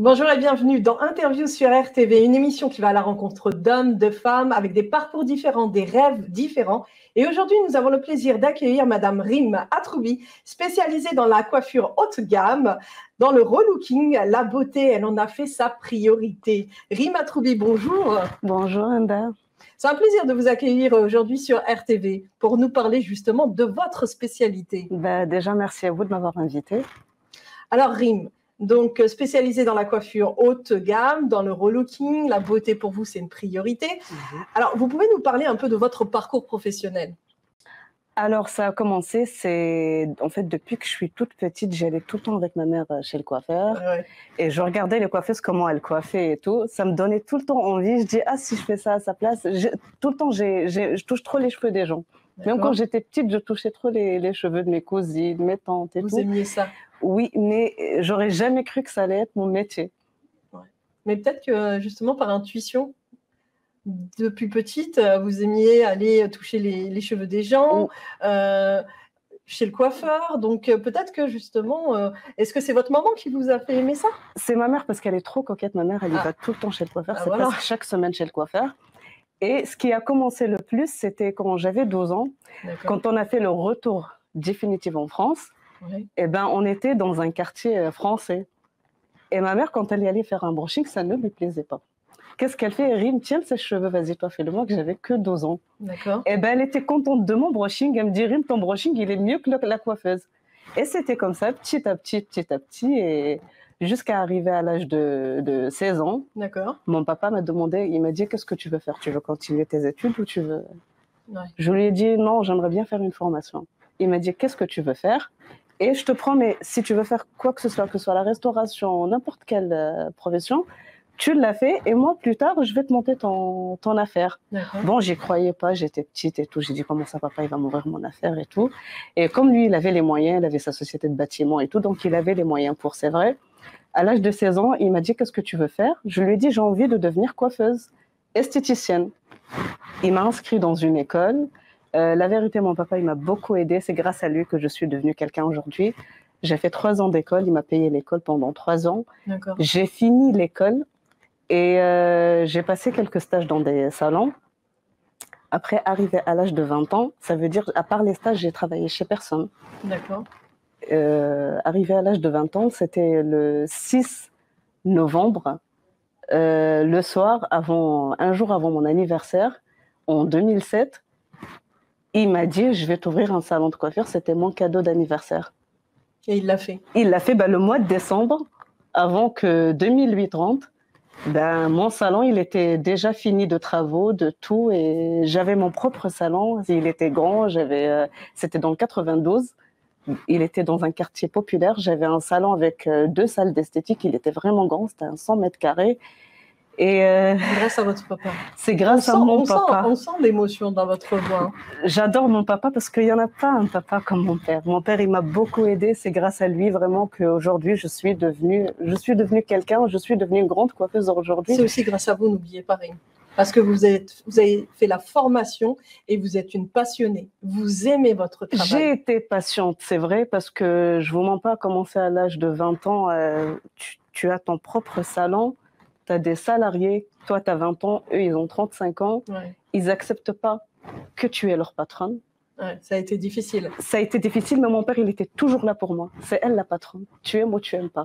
Bonjour et bienvenue dans Interview sur RTV, une émission qui va à la rencontre d'hommes, de femmes, avec des parcours différents, des rêves différents. Et aujourd'hui, nous avons le plaisir d'accueillir Madame Rim Atroubi, spécialisée dans la coiffure haute gamme, dans le relooking, la beauté, elle en a fait sa priorité. Rim Atroubi, bonjour. Bonjour Anda. C'est un plaisir de vous accueillir aujourd'hui sur RTV pour nous parler justement de votre spécialité. Déjà, merci à vous de m'avoir invitée. Alors Rim, donc spécialisée dans la coiffure haute gamme, dans le relooking, la beauté pour vous c'est une priorité. Alors vous pouvez nous parler un peu de votre parcours professionnel? Alors ça a commencé, c'est en fait depuis que je suis toute petite, j'allais tout le temps avec ma mère chez le coiffeur et je regardais les coiffeuses comment elles coiffaient et tout. Ça me donnait tout le temps envie. Je dis ah si je fais ça à sa place, tout le temps je touche trop les cheveux des gens. Même quand j'étais petite, je touchais trop les cheveux de mes cousines, de mes tantes et tout. Vous aimiez ça? Oui, mais j'aurais jamais cru que ça allait être mon métier. Ouais. Mais peut-être que justement par intuition, depuis petite, vous aimiez aller toucher les cheveux des gens, chez le coiffeur. Donc peut-être que justement, est-ce que c'est votre maman qui vous a fait aimer ça? C'est ma mère parce qu'elle est trop coquette. Ma mère, elle y va tout le temps chez le coiffeur. C'est presque chaque semaine chez le coiffeur. Et ce qui a commencé le plus, c'était quand j'avais 12 ans, quand on a fait le retour définitif en France. Eh ben, on était dans un quartier français. Et ma mère, quand elle y allait faire un brushing, ça ne lui plaisait pas. Qu'est-ce qu'elle fait? Rim, tiens ses cheveux, vas-y, toi, fais-le-moi, que j'avais que 12 ans. Et ben, elle était contente de mon brushing. Elle me dit, Rim, ton brushing, il est mieux que la coiffeuse. Et c'était comme ça, petit à petit, et jusqu'à arriver à l'âge de 16 ans. Mon papa m'a demandé, il m'a dit, qu'est-ce que tu veux faire? Tu veux continuer tes études ou tu veux... Je lui ai dit, non, j'aimerais bien faire une formation. Il m'a dit, qu'est-ce que tu veux faire? Et je te promets, si tu veux faire quoi que ce soit la restauration, n'importe quelle profession, tu l'as fait et moi, plus tard, je vais te monter ton affaire. Bon, j'y croyais pas, j'étais petite et tout. J'ai dit, comment ça, papa, il va m'ouvrir mon affaire et tout. Et comme lui, il avait les moyens, il avait sa société de bâtiment et tout, donc il avait les moyens pour, c'est vrai. À l'âge de 16 ans, il m'a dit, qu'est-ce que tu veux faire? Je lui ai dit, j'ai envie de devenir coiffeuse, esthéticienne. Il m'a inscrit dans une école. La vérité, mon papa, il m'a beaucoup aidé. C'est grâce à lui que je suis devenue quelqu'un aujourd'hui. J'ai fait 3 ans d'école. Il m'a payé l'école pendant 3 ans. J'ai fini l'école et j'ai passé quelques stages dans des salons. Après, arrivé à l'âge de 20 ans, ça veut dire, à part les stages, j'ai travaillé chez personne. Arrivé à l'âge de 20 ans, c'était le 6 novembre, le soir, un jour avant mon anniversaire, en 2007. Il m'a dit, je vais t'ouvrir un salon de coiffure. C'était mon cadeau d'anniversaire. Et il l'a fait? Il l'a fait le mois de décembre, avant que 2008 rentre. Mon salon, il était déjà fini de travaux, de tout. Et j'avais mon propre salon. Il était grand. C'était dans le 92. Il était dans un quartier populaire. J'avais un salon avec 2 salles d'esthétique. Il était vraiment grand. C'était un 100 mètres carrés. Et grâce à votre papa. C'est grâce à mon papa. On sent l'émotion dans votre voix. J'adore mon papa parce qu'il n'y en a pas un papa comme mon père. Mon père, il m'a beaucoup aidé. C'est grâce à lui vraiment qu'aujourd'hui, je suis devenue quelqu'un. Je suis devenue une grande coiffeuse aujourd'hui. C'est aussi grâce à vous, n'oubliez pas, Rim. Parce que vous avez fait la formation et vous êtes une passionnée. Vous aimez votre travail. J'ai été patiente, c'est vrai, parce que je ne vous mens pas, commencer à l'âge de 20 ans, tu as ton propre salon. Tu as des salariés, toi tu as 20 ans, eux ils ont 35 ans, ils n'acceptent pas que tu es leur patronne. Ça a été difficile. Ça a été difficile, mais mon père il était toujours là pour moi. C'est elle la patronne, tu aimes ou tu n'aimes pas.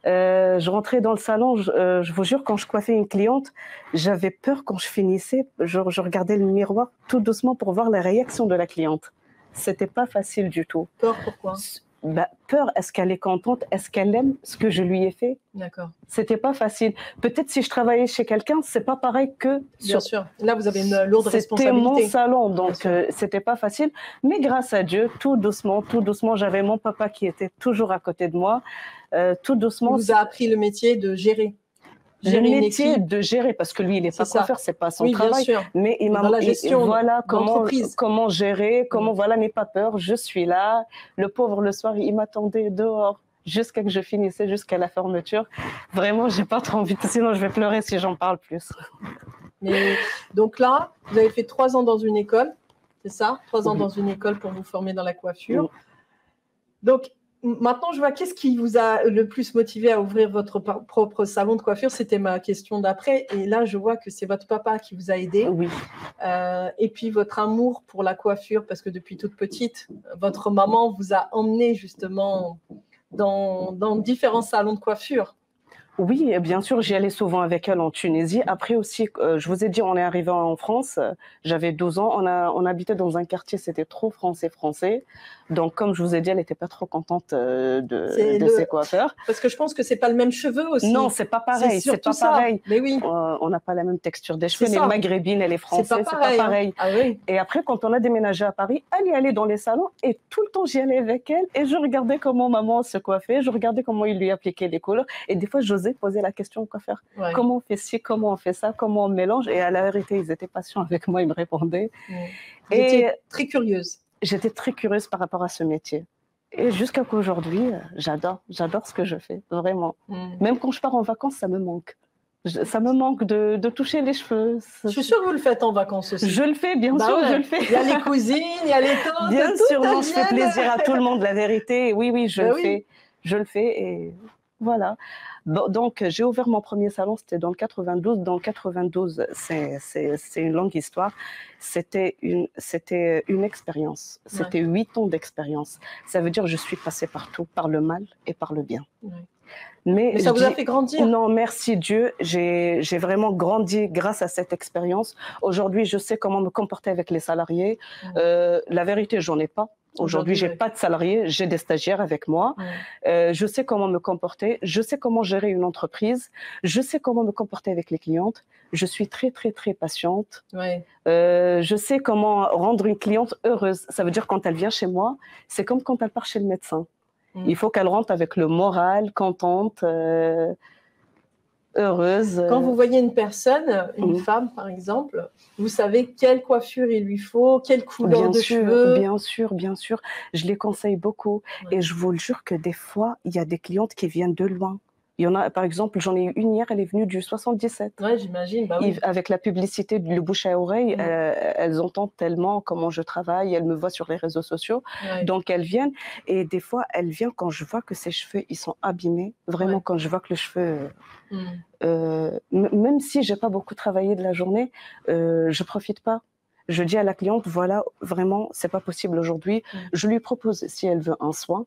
Je rentrais dans le salon, je vous jure, quand je coiffais une cliente, j'avais peur quand je finissais, je regardais le miroir tout doucement pour voir la réaction de la cliente. C'était pas facile du tout. Peur, pourquoi? Peur, est-ce qu'elle est contente? Est-ce qu'elle aime ce que je lui ai fait? C'était pas facile. Peut-être si je travaillais chez quelqu'un, c'est pas pareil que... Bien sûr. Là, vous avez une lourde responsabilité. C'était mon salon, donc c'était pas facile. Mais grâce à Dieu, tout doucement, j'avais mon papa qui était toujours à côté de moi. Tout doucement... Il vous a appris le métier de gérer. Le métier de gérer, parce que lui, il n'est pas coiffeur, c'est pas son travail. Bien sûr. Mais il m'a dans la gestion voilà comment gérer, voilà, n'aie pas peur, je suis là. Le pauvre, le soir, il m'attendait dehors jusqu'à que je finissais, jusqu'à la fermeture. Vraiment, j'ai pas trop envie, sinon je vais pleurer si j'en parle plus. Mais, donc là, vous avez fait 3 ans dans une école, c'est ça? 3 ans dans une école pour vous former dans la coiffure. Donc, maintenant, je vois, qu'est-ce qui vous a le plus motivé à ouvrir votre propre salon de coiffure? C'était ma question d'après. Et là, je vois que c'est votre papa qui vous a aidé. Oui. Et puis, votre amour pour la coiffure, parce que depuis toute petite, votre maman vous a emmené justement dans différents salons de coiffure. Oui, bien sûr, j'y allais souvent avec elle en Tunisie. Après aussi, je vous ai dit, on est arrivé en France, j'avais 12 ans, on habitait dans un quartier, c'était trop français. Donc, comme je vous ai dit, elle n'était pas trop contente de ses coiffeurs. Parce que je pense que c'est pas le même cheveu aussi. Non, c'est pas pareil, c'est pas pareil. Mais oui. On n'a pas la même texture des cheveux, les maghrébines et les français, c'est pas pareil. Ah oui. Et après, quand on a déménagé à Paris, elle y allait dans les salons et tout le temps, j'y allais avec elle et je regardais comment maman se coiffait, je regardais comment il lui appliquait les couleurs et des fois, j'osais poser la question au coiffeur. Ouais. Comment on fait ci, comment on fait ça, comment on mélange? Et à la vérité, ils étaient patients avec moi, ils me répondaient. Vous étiez très curieuse. J'étais très curieuse par rapport à ce métier. Et jusqu'à qu'aujourd'hui, j'adore ce que je fais, vraiment. Même quand je pars en vacances, ça me manque. Ça me manque de toucher les cheveux. Je suis sûre que vous le faites en vacances aussi. Je le fais, bien sûr, je le fais. Il y a les cousines, il y a les tantes. Bien sûr, je fais plaisir à tout le monde, la vérité. Oui, je le fais. Je le fais et voilà. Donc, j'ai ouvert mon premier salon, c'était dans le 92. Dans le 92, c'est une longue histoire. C'était une expérience. C'était 8 ans d'expérience. Ça veut dire que je suis passée partout, par le mal et par le bien. Mais ça vous a fait grandir? Non, merci Dieu. J'ai vraiment grandi grâce à cette expérience. Aujourd'hui, je sais comment me comporter avec les salariés. La vérité, j'en ai pas. Aujourd'hui, j'ai pas de salariés, j'ai des stagiaires avec moi. Je sais comment me comporter, je sais comment gérer une entreprise, je sais comment me comporter avec les clientes. Je suis très patiente. Je sais comment rendre une cliente heureuse. Ça veut dire quand elle vient chez moi, c'est comme quand elle part chez le médecin. Il faut qu'elle rentre avec le moral, contente, heureuse. Quand vous voyez une personne, une femme par exemple, vous savez quelle coiffure il lui faut, quelle couleur de cheveux. Bien sûr. Je les conseille beaucoup. Et je vous le jure que des fois, il y a des clientes qui viennent de loin. Il y en a, par exemple, j'en ai eu une hier, elle est venue du 77. Oui, j'imagine. Bah oui. Avec la publicité, le bouche à oreille, elles entendent tellement comment je travaille, elles me voient sur les réseaux sociaux. Donc, elles viennent. Et des fois, elles viennent quand je vois que ses cheveux, ils sont abîmés. Vraiment, quand je vois que le cheveu... même si je n'ai pas beaucoup travaillé de la journée, je ne profite pas. Je dis à la cliente, voilà, vraiment, ce n'est pas possible aujourd'hui. Je lui propose, si elle veut un soin,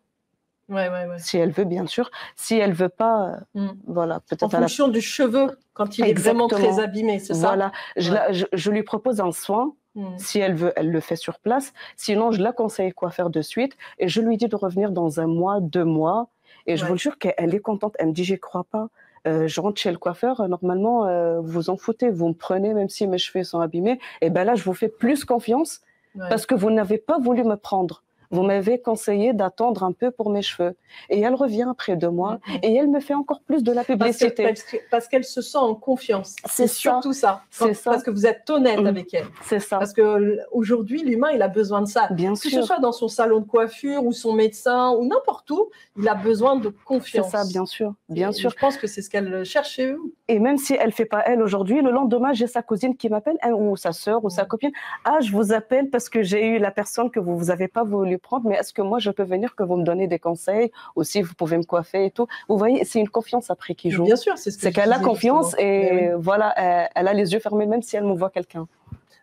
si elle veut, bien sûr. Si elle veut pas, voilà, peut-être. En fonction du cheveu, quand il est vraiment très abîmé, c'est ça? Voilà. Je lui propose un soin. Si elle veut, elle le fait sur place. Sinon, je la conseille quoi faire de suite. Et je lui dis de revenir dans 1 mois, 2 mois. Et je vous jure qu'elle est contente. Elle me dit, j'y crois pas. Je rentre chez le coiffeur, normalement, vous en foutez. Vous me prenez, même si mes cheveux sont abîmés. Et ben là, je vous fais plus confiance parce que vous n'avez pas voulu me prendre. Vous m'avez conseillé d'attendre un peu pour mes cheveux. Et elle revient après 2 mois et elle me fait encore plus de la publicité. Parce qu'elle se sent en confiance. C'est surtout ça. Parce que vous êtes honnête avec elle. C'est ça. Parce qu'aujourd'hui, l'humain, il a besoin de ça. Bien sûr. Que ce soit dans son salon de coiffure ou son médecin ou n'importe où, il a besoin de confiance. C'est ça, bien sûr. Je pense que c'est ce qu'elle cherche chez vous. Et même si elle ne fait pas elle aujourd'hui, le lendemain, j'ai sa cousine qui m'appelle, ou sa sœur ou sa copine. Ah, je vous appelle parce que j'ai eu la personne que vous n'avez pas voulu prendre, mais est-ce que moi, je peux venir, que vous me donnez des conseils, aussi vous pouvez me coiffer et tout. Vous voyez, c'est une confiance après qui joue. Bien sûr, c'est ce que c'est qu'elle a confiance et voilà, elle a les yeux fermés même si elle me voit quelqu'un.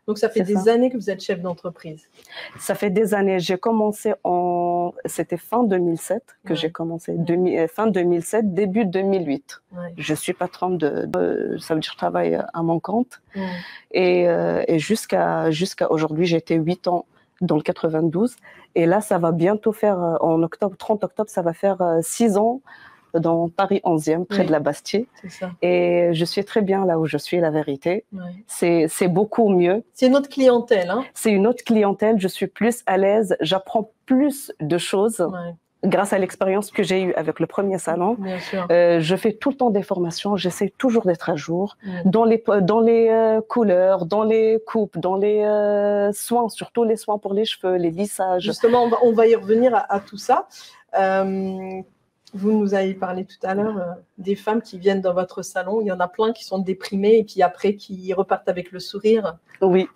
Donc, ça fait des années que vous êtes chef d'entreprise. Ça fait des années. J'ai commencé c'était fin 2007 que j'ai commencé. Fin 2007, début 2008. Je suis patronne ça veut dire que je travaille à mon compte. Et jusqu'à aujourd'hui, j'ai été 8 ans dans le 92. Et là, ça va bientôt faire, en octobre, 30 octobre, ça va faire 6 ans dans Paris 11e, près de la Bastille. C'est ça. Et je suis très bien là où je suis, la vérité. C'est beaucoup mieux. C'est une autre clientèle. Hein? C'est une autre clientèle, je suis plus à l'aise, j'apprends plus de choses. Grâce à l'expérience que j'ai eue avec le premier salon. Bien sûr. Je fais tout le temps des formations, j'essaie toujours d'être à jour dans les couleurs, dans les coupes, dans les soins, surtout les soins pour les cheveux, les lissages. Justement, on va y revenir à tout ça. Vous nous avez parlé tout à l'heure des femmes qui viennent dans votre salon. Il y en a plein qui sont déprimées et puis après qui repartent avec le sourire. Oui.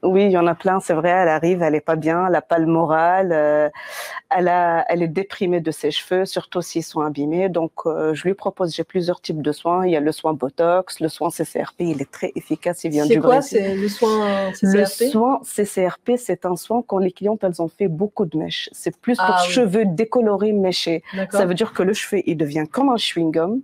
Oui, il y en a plein, c'est vrai, elle arrive, elle n'est pas bien, elle n'a pas le moral, Elle est déprimée de ses cheveux, surtout s'ils sont abîmés. Donc, je lui propose, j'ai plusieurs types de soins. Il y a le soin Botox, le soin CCRP, il est très efficace, il vient du Brésil. C'est quoi, c'est le soin CCRP? Le soin CCRP, c'est un soin quand les clientes, elles ont fait beaucoup de mèches. C'est plus pour cheveux décolorés, méchés. Ça veut dire que le cheveu, il devient comme un chewing-gum.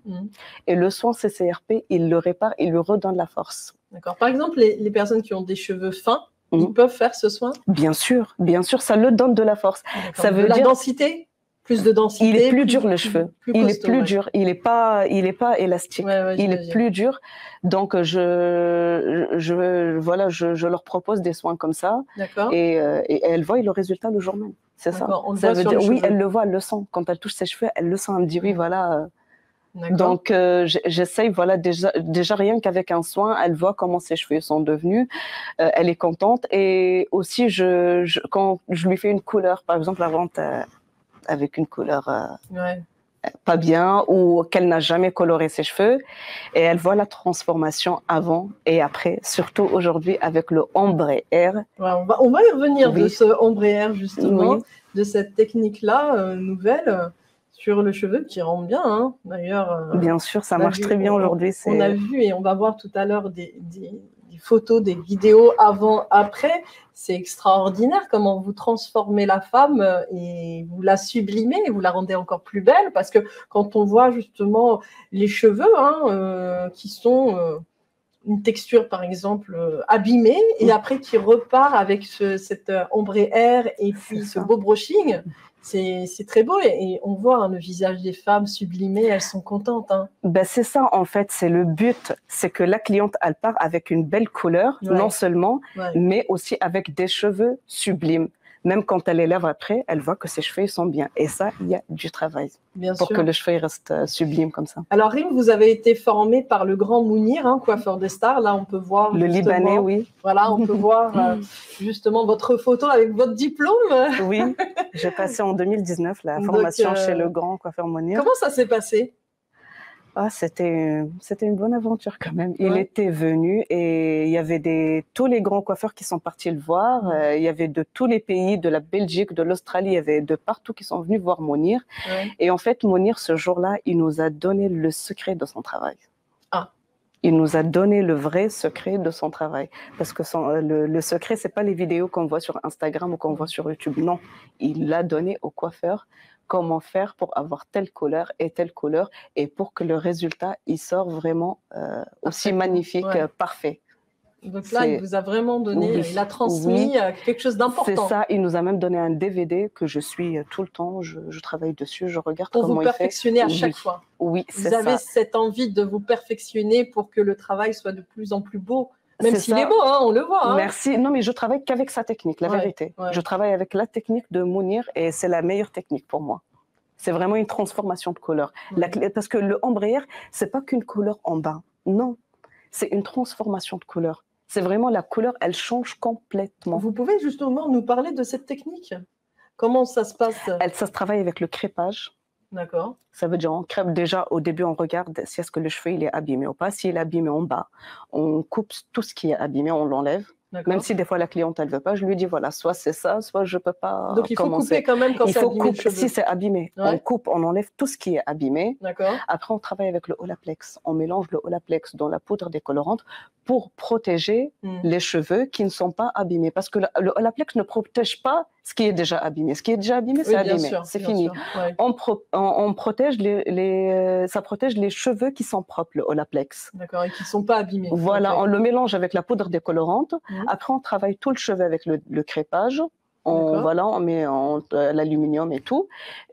Et le soin CCRP, il le répare, il lui redonne la force. D'accord. Par exemple, les personnes qui ont des cheveux fins, ils peuvent faire ce soin? Bien sûr, ça le donne de la force. Ça veut dire la densité, plus de densité. Il est plus dur le cheveu. Il est plus dur. Il est pas élastique. Il est plus dur. Donc je leur propose des soins comme ça. D'accord. Et elle voit le résultat le jour même. C'est ça. Ça veut dire oui, elle le voit, elle le sent. Quand elle touche ses cheveux, elle le sent. Elle dit oui, voilà. Donc, j'essaye, voilà, déjà rien qu'avec un soin, elle voit comment ses cheveux sont devenus, elle est contente. Et aussi, quand je lui fais une couleur, par exemple, avant, avec une couleur pas bien ou qu'elle n'a jamais coloré ses cheveux, et elle voit la transformation avant et après, surtout aujourd'hui avec le ombre air. On va y revenir de ce ombre air, justement, de cette technique-là nouvelle. Sur le cheveu qui rend bien, hein. D'ailleurs. Bien sûr, ça marche très bien aujourd'hui. On a vu et on va voir tout à l'heure des photos, des vidéos avant, après. C'est extraordinaire comment vous transformez la femme et vous la sublimez et vous la rendez encore plus belle. Parce que quand on voit justement les cheveux qui sont une texture, par exemple, abîmée et après qui repart avec cette ombre air et puis ce beau brushing. C'est très beau et on voit le visage des femmes sublimé, elles sont contentes. Ben c'est ça en fait, c'est le but, c'est que la cliente elle part avec une belle couleur, non seulement, mais aussi avec des cheveux sublimes. Même quand elle les lève après, elle voit que ses cheveux sont bien. Et ça, il y a du travail pour que le cheveu reste sublime comme ça. Alors Rim, vous avez été formée par le grand Mounir, coiffeur des stars. Là, on peut voir le Libanais, oui. Voilà, on peut voir justement votre photo avec votre diplôme. Oui, j'ai passé en 2019 la formation chez le grand coiffeur Mounir. Comment ça s'est passé? C'était une bonne aventure quand même. Il était venu et il y avait tous les grands coiffeurs qui sont partis le voir. Il y avait de tous les pays, de la Belgique, de l'Australie, il y avait de partout qui sont venus voir Mounir. Et en fait, Mounir, ce jour-là, il nous a donné le secret de son travail. Il nous a donné le vrai secret de son travail. Parce que le secret, c'est pas les vidéos qu'on voit sur Instagram ou qu'on voit sur YouTube. Non, il l'a donné au coiffeur. Comment faire pour avoir telle couleur et pour que le résultat il sort vraiment aussi magnifique, parfait. Donc là, il vous a vraiment donné, il a transmis quelque chose d'important. C'est ça, il nous a même donné un DVD que je suis tout le temps, je travaille dessus, je regarde pour comment vous perfectionner à chaque fois. Oui, c'est ça. Vous avez cette envie de vous perfectionner pour que le travail soit de plus en plus beau. Même s'il est beau, on le voit. Merci. Non, mais je travaille qu'avec sa technique, la vérité. Je travaille avec la technique de Mounir et c'est la meilleure technique pour moi. C'est vraiment une transformation de couleur. Parce que le ombre air, c'est pas qu'une couleur en bas. Non, c'est une transformation de couleur. C'est vraiment la couleur, elle change complètement. Vous pouvez justement nous parler de cette technique? Comment ça se passe? Ça se travaille avec le crêpage. D'accord. Ça veut dire on crêpe déjà, au début on regarde si est-ce que le cheveu il est abîmé ou pas. S'il est abîmé en bas, on coupe tout ce qui est abîmé, on l'enlève. Même si des fois la cliente elle veut pas, je lui dis voilà, soit c'est ça, soit je peux pas. Donc il faut couper quand même quand c'est abîmé. Si c'est abîmé, on coupe, on enlève tout ce qui est abîmé. D'accord. Après on travaille avec le Olaplex. On mélange le Olaplex dans la poudre décolorante pour protéger les cheveux qui ne sont pas abîmés. Parce que le Olaplex ne protège pas ce qui est déjà abîmé. Ce qui est déjà abîmé, c'est abîmé. C'est fini. On protège ça protège les cheveux qui sont propres, le Olaplex. D'accord, et qui ne sont pas abîmés. Voilà, on le mélange avec la poudre décolorante. Après, on travaille tout le cheveu avec le crêpage. On met l'aluminium et tout.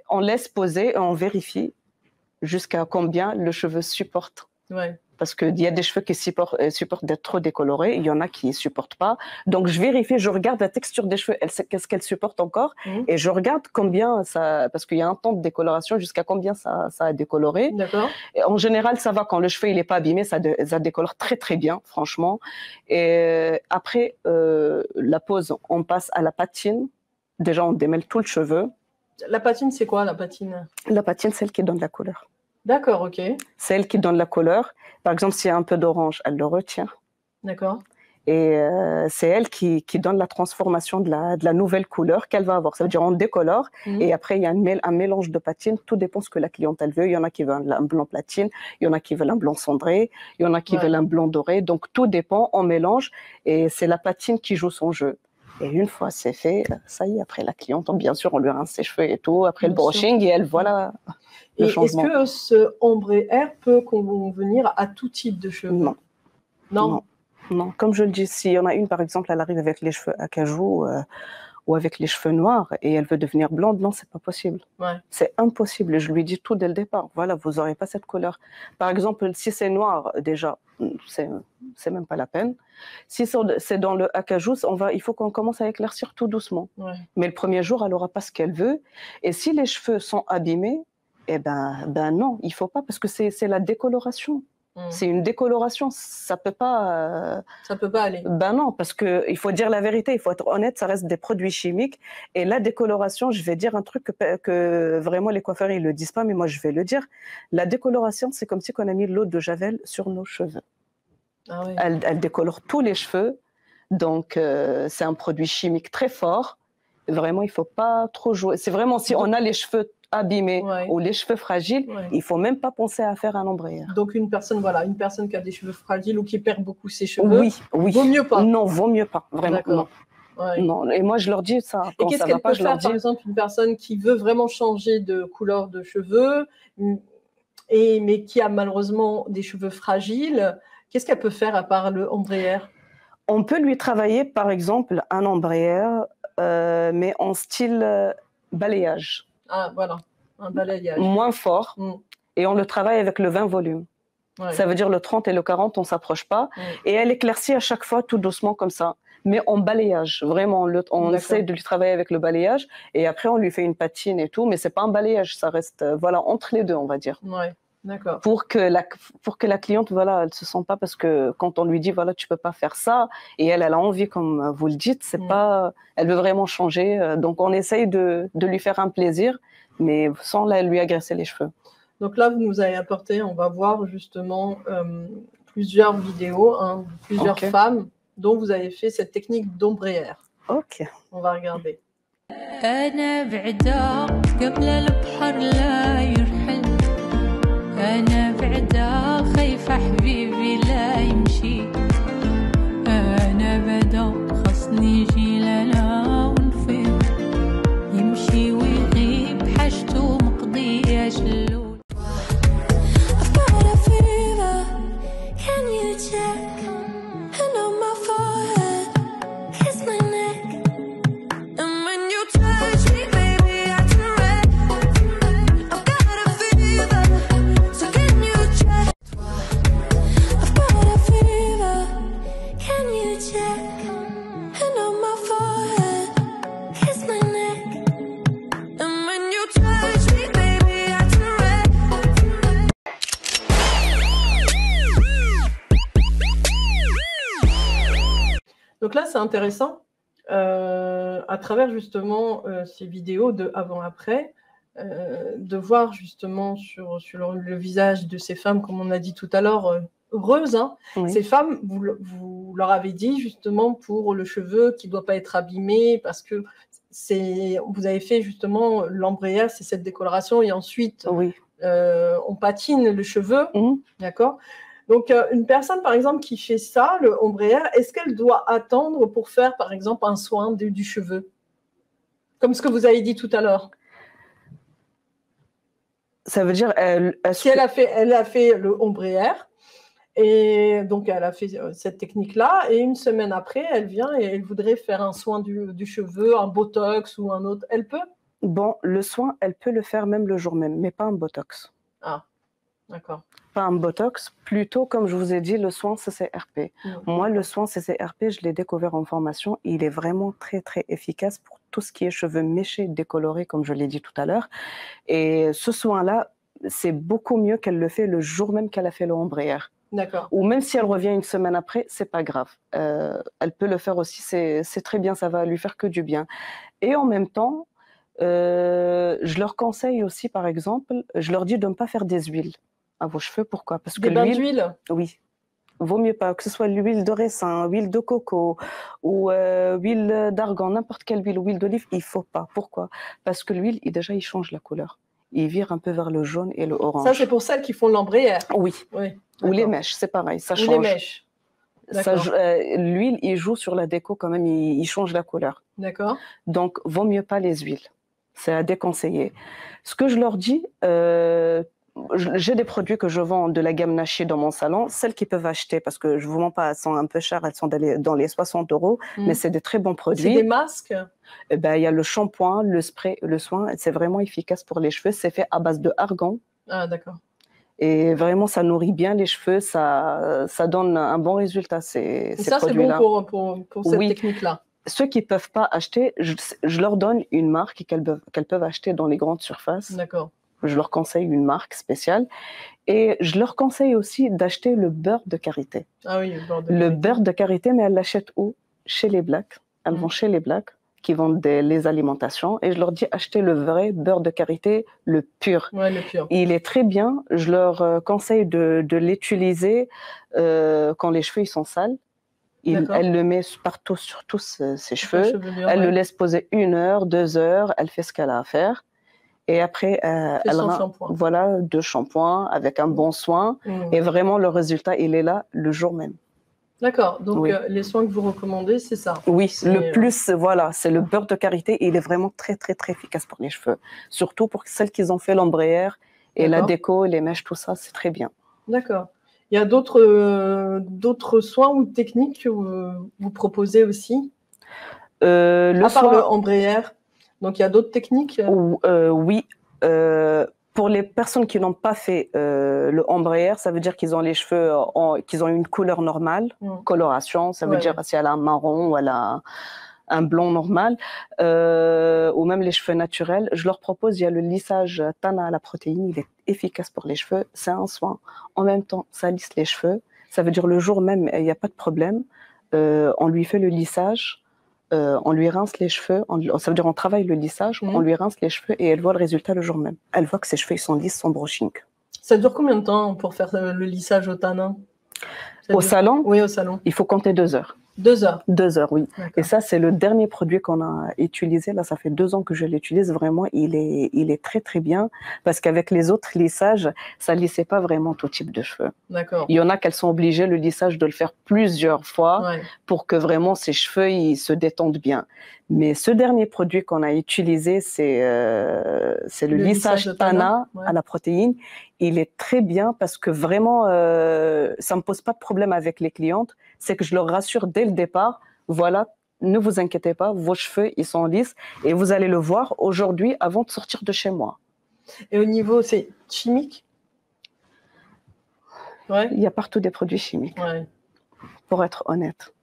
On laisse poser et on vérifie jusqu'à combien le cheveu supporte. Parce qu'il y a des cheveux qui supportent d'être trop décolorés, il y en a qui ne supportent pas. Donc, je vérifie, je regarde la texture des cheveux, qu'est-ce qu'elle supporte encore, et je regarde combien ça, parce qu'il y a un temps de décoloration, jusqu'à combien ça a décoloré. D'accord. Et en général, ça va quand le cheveu il n'est pas abîmé, ça décolore très très bien, franchement. Et après la pose, on passe à la patine. Déjà, on démêle tout le cheveu. La patine, c'est quoi la patine? La patine, c'est celle qui donne la couleur. D'accord, ok. C'est elle qui donne la couleur. Par exemple, s'il y a un peu d'orange, elle le retient. D'accord. Et c'est elle qui donne la transformation de la nouvelle couleur qu'elle va avoir. Ça veut dire on décolore et après il y a un mélange de patine. Tout dépend ce que la cliente elle veut. Il y en a qui veulent un blanc platine, il y en a qui veulent un blanc cendré, il y en a qui veulent un blanc doré. Donc tout dépend, on mélange et c'est la patine qui joue son jeu. Et une fois c'est fait, ça y est, après la cliente, bien sûr, on lui rince ses cheveux et tout, après le brushing et elle voit le changement. Et est-ce que ce ombre air peut convenir à tout type de cheveux? Non. Non. Non, comme je le dis, s'il y en a une, par exemple, elle arrive avec les cheveux acajou ou avec les cheveux noirs et elle veut devenir blonde, non, c'est pas possible. C'est impossible. Je lui dis tout dès le départ. Voilà, vous n'aurez pas cette couleur. Par exemple, si c'est noir, déjà, c'est même pas la peine. Si c'est dans le acajou, il faut qu'on commence à éclaircir tout doucement. Mais le premier jour, elle n'aura pas ce qu'elle veut. Et si les cheveux sont abîmés, eh ben non, il faut pas parce que c'est la décoloration. C'est une décoloration, ça peut pas aller. Ben non, parce que il faut dire la vérité, il faut être honnête, ça reste des produits chimiques. Et la décoloration, je vais dire un truc que vraiment les coiffeurs ils le disent pas, mais moi je vais le dire. La décoloration, c'est comme si on a mis de l'eau de javel sur nos cheveux. Ah oui. Elle décolore tous les cheveux, donc c'est un produit chimique très fort. Vraiment, il faut pas trop jouer. C'est vraiment si on a les cheveux abîmés ou les cheveux fragiles, il faut même pas penser à faire un ombre air. Donc une personne qui a des cheveux fragiles ou qui perd beaucoup ses cheveux, vaut mieux pas. Non, vaut mieux pas, vraiment. Non. Non. Et moi je leur dis ça. Et qu'est-ce qu'elle peut faire, par exemple, une personne qui veut vraiment changer de couleur de cheveux, mais qui a malheureusement des cheveux fragiles, qu'est-ce qu'elle peut faire à part le ombre air? On peut lui travailler, par exemple, un ombre air, mais en style balayage. Ah, voilà, un balayage. Moins fort, et on le travaille avec le 20 volumes. Ça veut dire le 30 et le 40, on ne s'approche pas. Et elle éclaircit à chaque fois tout doucement comme ça. Mais en balayage, vraiment, on essaie de lui travailler avec le balayage. Et après, on lui fait une patine et tout. Mais ce n'est pas un balayage, ça reste entre les deux, on va dire. Ouais. D'accord. Pour que la cliente, elle ne se sent pas, parce que quand on lui dit, tu ne peux pas faire ça, et elle a envie, comme vous le dites, elle veut vraiment changer. Donc, on essaye de lui faire un plaisir, mais sans lui agresser les cheveux. Donc là, vous nous avez apporté, on va voir justement plusieurs vidéos, plusieurs femmes dont vous avez fait cette technique d'ombre air. Ok. On va regarder. أنا بعدا خايفة حبيبي لا يمشي أنا بدا خصني يجي لا ونفيد يمشي ويغيب حاجته مقضية شلول I've got a fever, can you check? And on my forehead, kiss my neck. And when you touch me, baby, I turn red. I've got a fever. I've got a fever, can you check? And on my forehead, kiss my neck. And when you touch me, baby, I turn red. Donc là, c'est intéressant, à travers justement ces vidéos de avant-après, de voir justement sur le visage de ces femmes, comme on a dit tout à l'heure, heureuses. Ces femmes, vous leur avez dit justement pour le cheveu qui ne doit pas être abîmé, parce que vous avez fait justement l'ombre air, c'est cette décoloration, et ensuite on patine le cheveu, d'accord? Donc une personne par exemple qui fait ça, le ombre air, est-ce qu'elle doit attendre pour faire par exemple un soin du cheveu, comme ce que vous avez dit tout à l'heure? Ça veut dire si elle a fait le ombre air, et donc elle a fait cette technique-là, et une semaine après, elle vient et elle voudrait faire un soin du cheveu, un botox ou un autre, elle peut? Bon, le soin, elle peut le faire même le jour même, mais pas un botox. Ah, d'accord. Pas un botox, plutôt comme je vous ai dit, le soin CCRP. Moi, le soin CCRP, je l'ai découvert en formation, il est vraiment très très efficace pour tout ce qui est cheveux méchés, décolorés, comme je l'ai dit tout à l'heure. Et ce soin-là, c'est beaucoup mieux qu'elle le fait le jour même qu'elle a fait le ombre air. D'accord. Ou même si elle revient une semaine après, c'est pas grave. Elle peut le faire aussi, c'est très bien, ça va lui faire que du bien. Et en même temps, je leur conseille aussi, par exemple, je leur dis de ne pas faire des huiles à vos cheveux. Pourquoi? Parce que des bains d'huile? Oui. vaut mieux pas, que ce soit l'huile de raisin, huile de coco ou huile d'argan, n'importe quelle huile d'olive, il faut pas. Pourquoi? Parce que l'huile, déjà, il change la couleur. Il vire un peu vers le jaune et le orange. Ça, c'est pour celles qui font l'embrayère. Oui. Ou les mèches, c'est pareil, ça change. Ou les mèches. L'huile, il joue sur la déco quand même, il change la couleur. D'accord. Donc, vaut mieux pas les huiles. C'est à déconseiller. Ce que je leur dis, j'ai des produits que je vends de la gamme Nashi dans mon salon, celles qu'ils peuvent acheter, parce que je ne vous mens pas, elles sont un peu chères, elles sont dans les 60 €, mais c'est des très bons produits. C'est des masques? Il y a le shampoing, le spray, le soin, c'est vraiment efficace pour les cheveux. C'est fait à base de argan. Ah, d'accord. Et vraiment, ça nourrit bien les cheveux, ça donne un bon résultat. Et ça, c'est bon pour cette technique-là. Ceux qui ne peuvent pas acheter, je leur donne une marque qu'elles peuvent acheter dans les grandes surfaces. D'accord. Je leur conseille une marque spéciale. Et je leur conseille aussi d'acheter le beurre de karité. Ah oui, le beurre de karité, mais elles l'achètent où? Chez les Blacks. Elles vont chez les Blacks qui vendent les alimentations. Et je leur dis, achetez le vrai beurre de karité, le pur. Ouais, le pur. Il est très bien. Je leur conseille de l'utiliser quand les cheveux ils sont sales. Elle le met partout sur tous ses cheveux. Elle le laisse poser 1 heure, 2 heures. Elle fait ce qu'elle a à faire. Et après, voilà, 2 shampoings avec un bon soin. Et vraiment, le résultat, il est là le jour même. D'accord. Donc, les soins que vous recommandez, c'est ça? Oui, le plus, voilà, c'est le beurre de karité. Il est vraiment très, très, très efficace pour les cheveux. Surtout pour celles qui ont fait l'ombrière et la déco, les mèches, tout ça, c'est très bien. D'accord. Il y a d'autres soins ou techniques que vous proposez aussi? À part l'ombrière. Donc, il y a d'autres techniques? Oui. Pour les personnes qui n'ont pas fait le ombrière, ça veut dire qu'ils ont les cheveux, qu'ils ont une couleur normale, coloration, ça veut dire si elle a un marron ou elle a un blond normal, ou même les cheveux naturels. Je leur propose, il y a le lissage Tana à la protéine, il est efficace pour les cheveux, c'est un soin. En même temps, ça lisse les cheveux, ça veut dire le jour même, il n'y a pas de problème. On lui fait le lissage. On lui rince les cheveux, ça veut dire on travaille le lissage, on lui rince les cheveux et elle voit le résultat le jour même. Elle voit que ses cheveux ils sont lisses sans brushing. Ça dure combien de temps pour faire le lissage au tanin? Au salon? Oui, au salon. Il faut compter 2 heures. 2 heures? 2 heures, oui. Et ça, c'est le dernier produit qu'on a utilisé. Là, ça fait 2 ans que je l'utilise. Vraiment, il est très, très bien. Parce qu'avec les autres lissages, ça ne lissait pas vraiment tout type de cheveux. D'accord. Il y en a qu'elles sont obligées, le lissage, de le faire plusieurs fois pour que vraiment ces cheveux ils se détendent bien. Mais ce dernier produit qu'on a utilisé, c'est le lissage Tana à la protéine. Il est très bien parce que vraiment, ça ne me pose pas de problème avec les clientes. C'est que je leur rassure dès le départ, voilà, ne vous inquiétez pas, vos cheveux, ils sont lisses et vous allez le voir aujourd'hui avant de sortir de chez moi. Et au niveau, c'est chimique? Il y a partout des produits chimiques. Pour être honnête,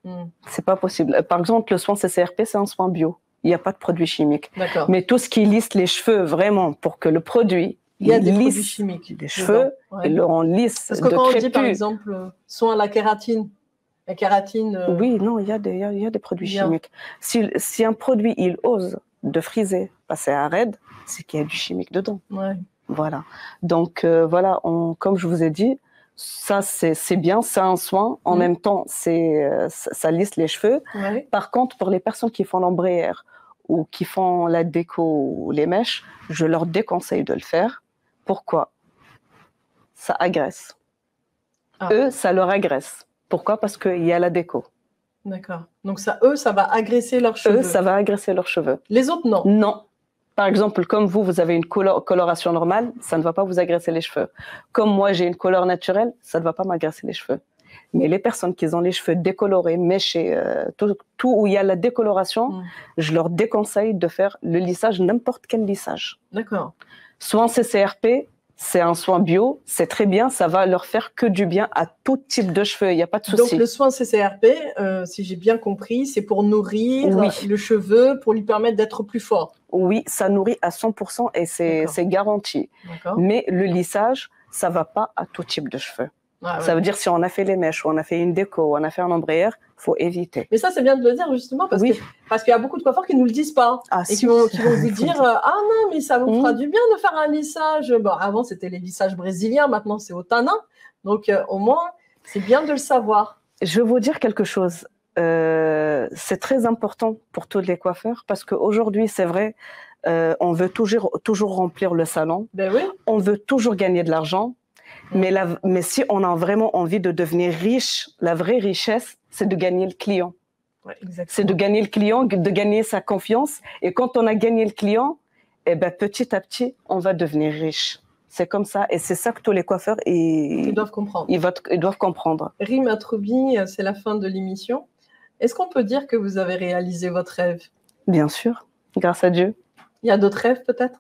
c'est pas possible. Par exemple, le soin CCRP, c'est un soin bio. Il n'y a pas de produits chimiques. Mais tout ce qui lisse les cheveux, vraiment, pour que le produit produits chimiques. Les cheveux, ils le rendent lisse. Parce que quand on dit, par exemple, soin à la kératine, oui, non, il y a des produits chimiques. Si un produit, il ose de friser, passer à raide, c'est qu'il y a du chimique dedans. Voilà. Donc, voilà, comme je vous ai dit, ça, c'est bien, c'est un soin. En même temps, ça lisse les cheveux. Par contre, pour les personnes qui font l'ombrière ou qui font la déco ou les mèches, je leur déconseille de le faire. Pourquoi? Ça agresse. Eux, ça leur agresse. Pourquoi? Parce qu'il y a la déco. D'accord. Donc, ça va agresser leurs cheveux. Ça va agresser leurs cheveux. Les autres, non? Non. Par exemple, comme vous avez une coloration normale, ça ne va pas vous agresser les cheveux. Comme moi, j'ai une couleur naturelle, ça ne va pas m'agresser les cheveux. Mais les personnes qui ont les cheveux décolorés, méchés, tout où il y a la décoloration, je leur déconseille de faire le lissage, n'importe quel lissage. D'accord. Soin CCRP, c'est un soin bio, c'est très bien, ça va leur faire que du bien à tout type de cheveux, il n'y a pas de souci. Donc le soin CCRP, si j'ai bien compris, c'est pour nourrir le cheveu, pour lui permettre d'être plus fort. Oui, ça nourrit à 100% et c'est garanti. Mais le lissage, ça ne va pas à tout type de cheveux. Ça veut dire si on a fait les mèches, ou on a fait une déco, ou on a fait un ombrière, il faut éviter. Mais ça, c'est bien de le dire justement parce qu'il y a beaucoup de coiffeurs qui ne nous le disent pas. Et qui vont vous dire « Ah non, mais ça vous fera du bien de faire un lissage. » Bon, avant, c'était les lissages brésiliens, maintenant c'est au tanin. Donc au moins, C'est bien de le savoir. Je vais vous dire quelque chose. C'est très important pour tous les coiffeurs parce qu'aujourd'hui, c'est vrai, on veut toujours remplir le salon. Ben oui. On veut toujours gagner de l'argent. Mais si on a vraiment envie de devenir riche, la vraie richesse, c'est de gagner le client. Ouais, c'est de gagner le client, de gagner sa confiance. Et quand on a gagné le client, eh ben, petit à petit, on va devenir riche. C'est comme ça. Et c'est ça que tous les coiffeurs ils doivent comprendre. Ils doivent comprendre. Rim Atroubi, c'est la fin de l'émission. Est-ce qu'on peut dire que vous avez réalisé votre rêve? Bien sûr, grâce à Dieu. Il y a d'autres rêves peut-être?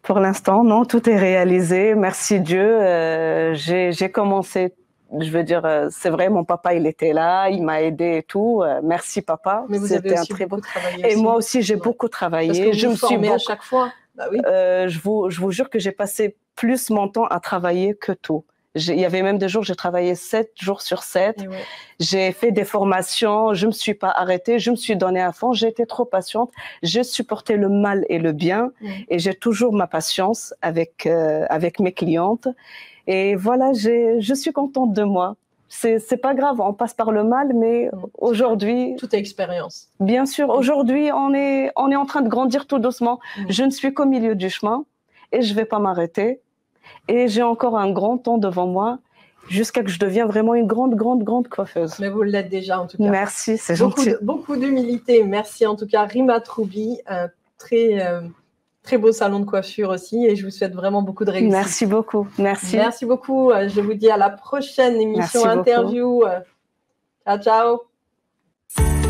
Pour l'instant, non, tout est réalisé. Merci Dieu. J'ai commencé, je veux dire, c'est vrai, mon papa, il était là, il m'a aidé et tout. Merci papa. Mais vous avez aussi beaucoup travaillé. Et moi aussi, j'ai beaucoup travaillé. Parce que vous vous formez à chaque fois. Bah oui. Je vous jure que j'ai passé plus mon temps à travailler que tout. Il y avait même des jours où j'ai travaillé 7 jours sur 7. Ouais. J'ai fait des formations, je me suis pas arrêtée, je me suis donnée à fond, j'ai été trop patiente, j'ai supporté le mal et le bien et j'ai toujours ma patience avec mes clientes. Et voilà, je suis contente de moi. C'est pas grave, on passe par le mal, mais aujourd'hui... Toute expérience. Bien sûr, aujourd'hui, on est en train de grandir tout doucement. Je ne suis qu'au milieu du chemin et je vais pas m'arrêter. Et j'ai encore un grand temps devant moi jusqu'à que je devienne vraiment une grande coiffeuse. Mais vous l'êtes déjà en tout cas. Merci, c'est gentil. Beaucoup d'humilité. Merci en tout cas, Rim Atroubi. Très beau salon de coiffure aussi et je vous souhaite vraiment beaucoup de réussite. Merci beaucoup. Merci. Merci beaucoup. Je vous dis à la prochaine émission interview. Ciao, ciao.